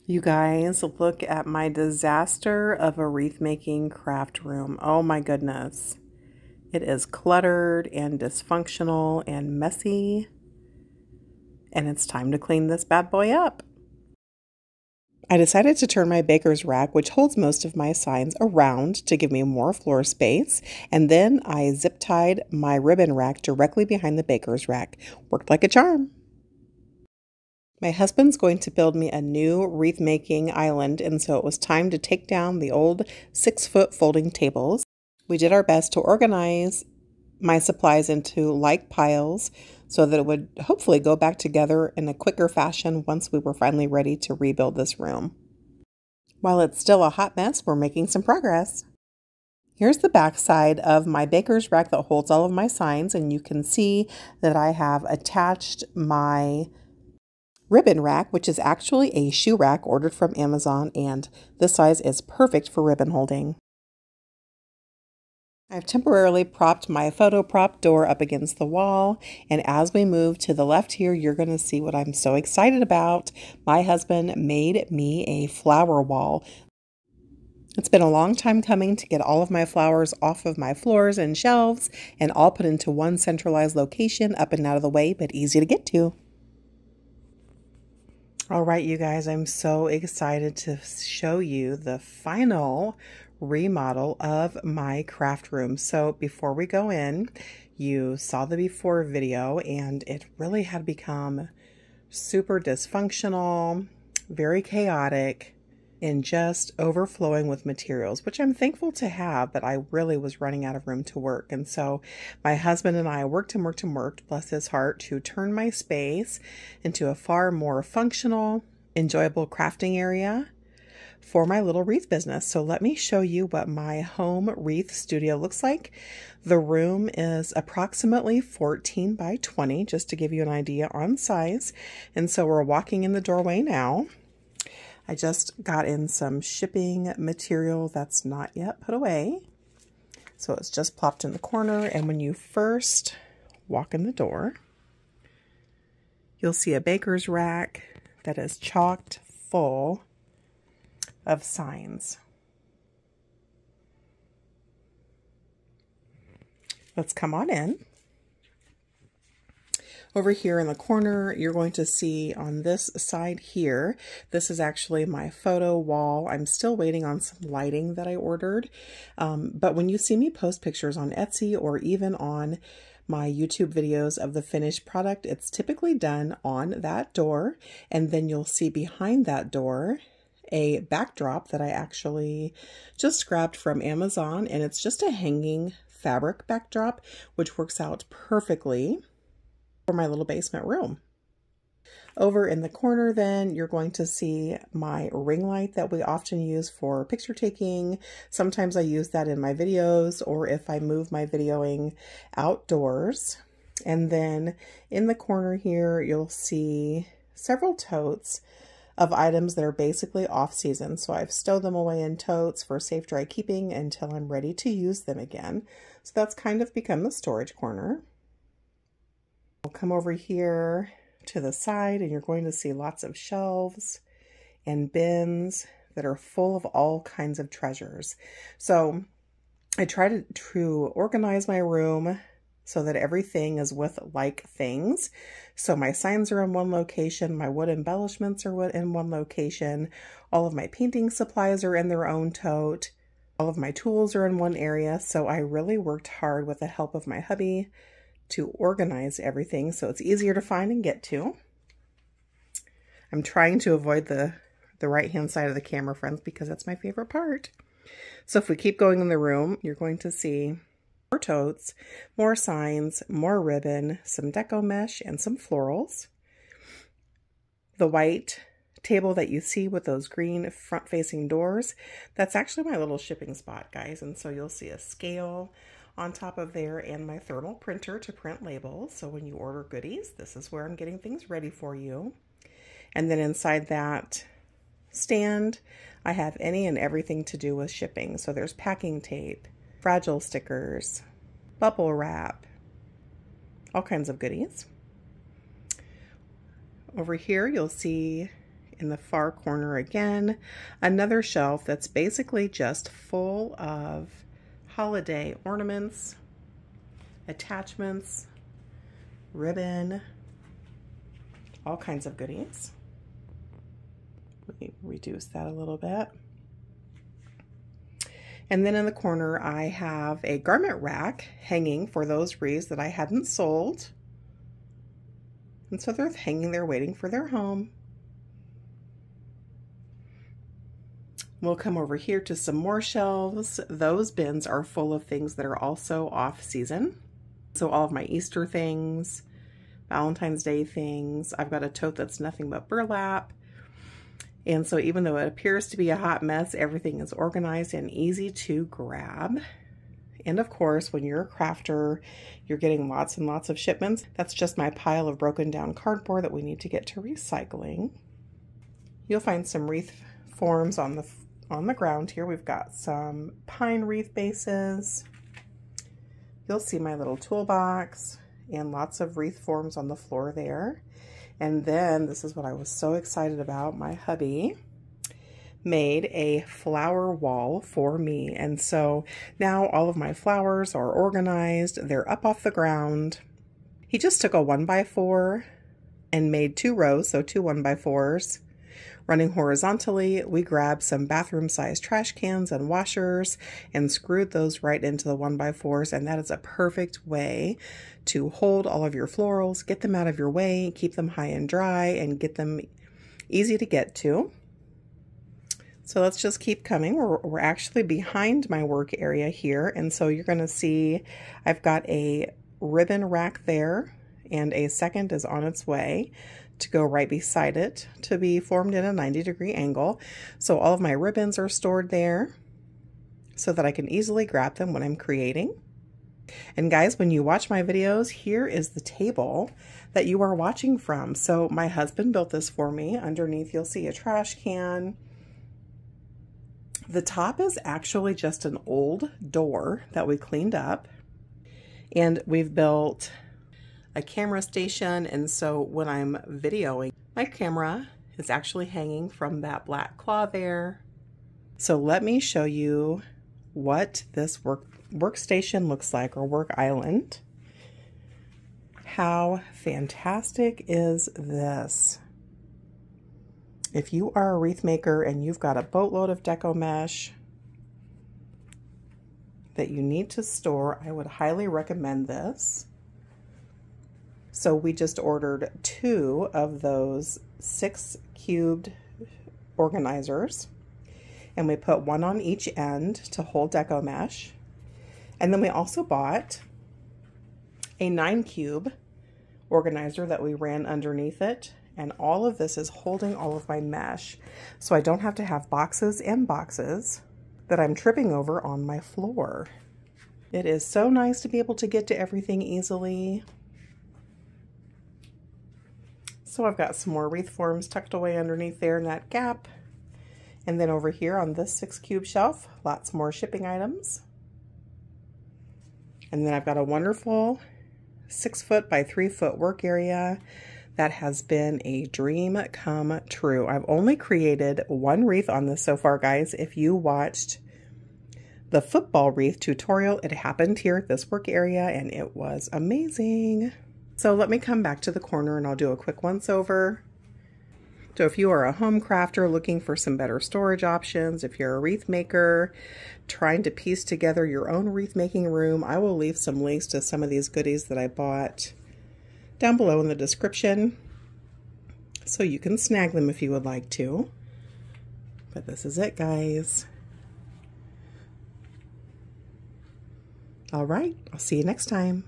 You guys, look at my disaster of a wreath making craft room. Oh my goodness. It is cluttered and dysfunctional and messy, and it's time to clean this bad boy up. I decided to turn my baker's rack, which holds most of my signs, around to give me more floor space, and then I zip tied my ribbon rack directly behind the baker's rack. Worked like a charm. My husband's going to build me a new wreath making island, and so it was time to take down the old 6-foot folding tables. We did our best to organize my supplies into like piles so that it would hopefully go back together in a quicker fashion once we were finally ready to rebuild this room. While it's still a hot mess, we're making some progress. Here's the back side of my baker's rack that holds all of my signs, and you can see that I have attached my ribbon rack, which is actually a shoe rack ordered from Amazon, and this size is perfect for ribbon holding. I've temporarily propped my photo prop door up against the wall, and as we move to the left here, you're going to see what I'm so excited about. My husband made me a flower wall. It's been a long time coming to get all of my flowers off of my floors and shelves and all put into one centralized location, up and out of the way, but easy to get to. All right, you guys, I'm so excited to show you the final remodel of my craft room. So before we go in, you saw the before video and it really had become super dysfunctional, very chaotic, and just overflowing with materials, which I'm thankful to have, but I really was running out of room to work. And so my husband and I worked and worked and worked, bless his heart, to turn my space into a far more functional, enjoyable crafting area for my little wreath business. So let me show you what my home wreath studio looks like. The room is approximately 14 by 20, just to give you an idea on size. And so we're walking in the doorway now. I just got in some shipping material that's not yet put away. So it's just plopped in the corner. And when you first walk in the door, you'll see a baker's rack that is chocked full of signs. Let's come on in. Over here in the corner, you're going to see on this side here, this is actually my photo wall. I'm still waiting on some lighting that I ordered. But when you see me post pictures on Etsy or even on my YouTube videos of the finished product, it's typically done on that door. And then you'll see behind that door a backdrop that I actually just grabbed from Amazon. And it's just a hanging fabric backdrop, which works out perfectly for my little basement room. Over in the corner then, you're going to see my ring light that we often use for picture taking. Sometimes I use that in my videos or if I move my videoing outdoors. And then in the corner here, you'll see several totes of items that are basically off season. So I've stowed them away in totes for safe dry keeping until I'm ready to use them again. So that's kind of become the storage corner. We'll come over here to the side and you're going to see lots of shelves and bins that are full of all kinds of treasures. So I try to organize my room so that everything is with like things. So my signs are in one location, my wood embellishments are in one location, all of my painting supplies are in their own tote, all of my tools are in one area. So I really worked hard with the help of my hubby to organize everything so it's easier to find and get to. I'm trying to avoid the right hand side of the camera, friends, because that's my favorite part. So if we keep going in the room, you're going to see more totes, more signs, more ribbon, some deco mesh, and some florals. The white table that you see with those green front-facing doors, that's actually my little shipping spot, guys. And so you'll see a scale on top of there and my thermal printer to print labels. So when you order goodies, this is where I'm getting things ready for you. And then inside that stand, I have any and everything to do with shipping. So there's packing tape, fragile stickers, bubble wrap, all kinds of goodies. Over here, you'll see in the far corner again, another shelf that's basically just full of holiday ornaments, attachments, ribbon, all kinds of goodies. Let me reduce that a little bit. And then in the corner, I have a garment rack hanging for those wreaths that I hadn't sold. And so they're hanging there waiting for their home. We'll come over here to some more shelves. Those bins are full of things that are also off season. So all of my Easter things, Valentine's Day things. I've got a tote that's nothing but burlap. And so even though it appears to be a hot mess, everything is organized and easy to grab. And of course, when you're a crafter, you're getting lots and lots of shipments. That's just my pile of broken down cardboard that we need to get to recycling. You'll find some wreath forms on the ground here. We've got some pine wreath bases. You'll see my little toolbox and lots of wreath forms on the floor there. And then this is what I was so excited about. My hubby made a flower wall for me. And so now all of my flowers are organized. They're up off the ground. He just took a 1x4 and made 2 rows, so 2 1x4s. Running horizontally, we grabbed some bathroom-sized trash cans and washers and screwed those right into the 1x4s, and that is a perfect way to hold all of your florals, get them out of your way, keep them high and dry, and get them easy to get to. So let's just keep coming. We're actually behind my work area here, and so you're going to see I've got a ribbon rack there, and a second is on its way to go right beside it to be formed in a 90-degree angle. So all of my ribbons are stored there so that I can easily grab them when I'm creating. And guys, when you watch my videos, here is the table that you are watching from. So my husband built this for me. Underneath you'll see a trash can. The top is actually just an old door that we cleaned up, and we've built a camera station, and so when I'm videoing, my camera is actually hanging from that black claw there. So let me show you what this workstation looks like, or work island. How fantastic is this? If you are a wreath maker and you've got a boatload of deco mesh that you need to store, I would highly recommend this. So we just ordered 2 of those 6 cubed organizers, and we put 1 on each end to hold deco mesh. And then we also bought a 9 cube organizer that we ran underneath it. And all of this is holding all of my mesh, so I don't have to have boxes and boxes that I'm tripping over on my floor. It is so nice to be able to get to everything easily. So I've got some more wreath forms tucked away underneath there in that gap. And then over here on this 6 cube shelf, lots more shipping items. And then I've got a wonderful 6 foot by 3 foot work area that has been a dream come true. I've only created 1 wreath on this so far, guys. If you watched the football wreath tutorial, it happened here at this work area, and it was amazing. So let me come back to the corner and I'll do a quick once over. So if you are a home crafter looking for some better storage options, if you're a wreath maker trying to piece together your own wreath making room, I will leave some links to some of these goodies that I bought down below in the description, so you can snag them if you would like to. But this is it, guys. All right, I'll see you next time.